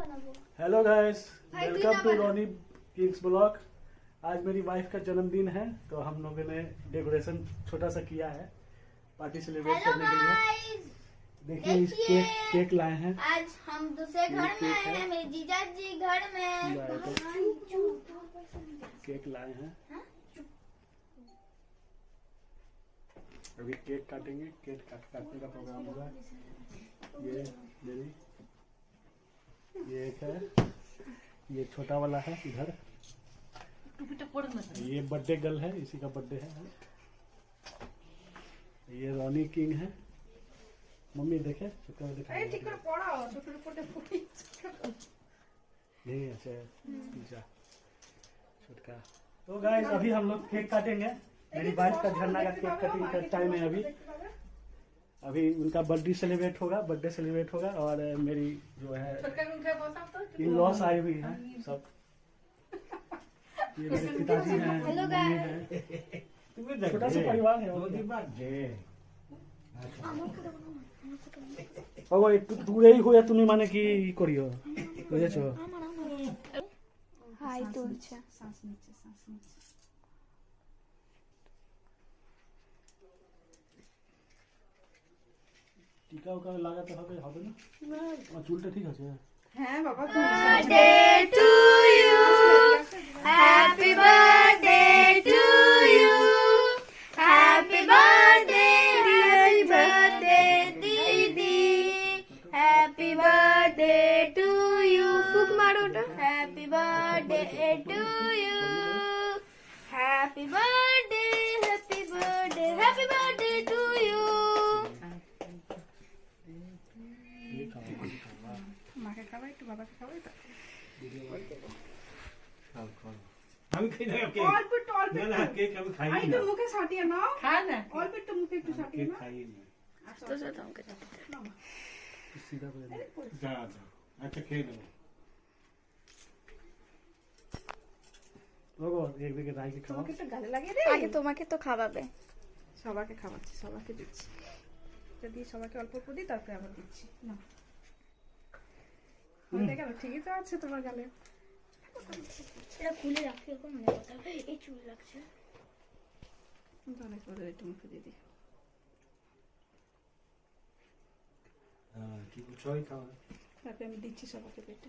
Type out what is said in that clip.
Hello guys, welcome to Rony King's blog. आज मेरी wife का जन्मदिन है तो हम लोगों ने डेकोरेशन छोटा सा किया है पार्टी सेलिब्रेट करने के लिए। देखिए इस केक लाए हैं। आज हम दूसरे घर में आए हैं, मेरे जीजा जी घर में केक लाए हैं। अभी केक काटेंगे, केक काटने का प्रोग्राम होगा। ये मेरी ये एक है, ये छोटा वाला है इधर। ये बर्थडे गर्ल है, इसी का बर्थडे है। ये रोनी किंग है। मम्मी देखे छोटा नहीं अच्छा पिज्जा छोटका। तो गाइस अभी हम लोग केक काटेंगे। मेरी वाइफ का झरना का केक कटिंग का टाइम है। अभी उनका बर्थडे सेलिब्रेट होगा और मेरी जो है इन लॉस आई हुई है सब। ये मेरे पिताजी हैं, मम्मी है, छोटा सा परिवार है। বাবা একটু দূরেই হয়ে তুমি মানে কি করিও বুঝেছো? হাই তুলছে টিকা ওকা লাগাতে হবে না? আমার চুলটা ঠিক আছে? হ্যাঁ বাবা, birthday to you, happy birthday to you, happy birthday, happy birthday didi, happy birthday to you, happy birthday to you, happy birthday, happy birthday, happy birthday to you. মাকে খাওয়াই একটু, বাবাকে খাওয়াই তো। আমি খাই না কেক। অল্প একটু, অল্প না না কেক আমি খাই একটু না। মুখে সাটিয়ে নাও। খা না। অল্প একটু মুখে একটু সাটিয়ে কেক নাও। খাই না। আচ্ছা, सीधा করে দে। যা যা। আচ্ছা খেয়ে নাও। লোগো একদিকে রাইকে খাও। তোমাকে একটু গালে লাগিয়ে দে। আগে তোমাকে তো খাওয়াবে। সবাইকে খাওয়াচ্ছি, সবাইকে দিচ্ছি। যদি সবাইকে অল্প অল্প দিই তারপরে আবার দিচ্ছি। না হয়ে গেল, ঠিকই তো আছে তোমার গালে। এটা খুলে রাখি এখন, মনে কথা এই চুল লাগছে। অনেক পরে একটু মুখে দিয়ে দিই। হ্যাঁ কি ছয় খাওয়া। তারপরে আমি দিচ্ছি সবাইকে পেটে।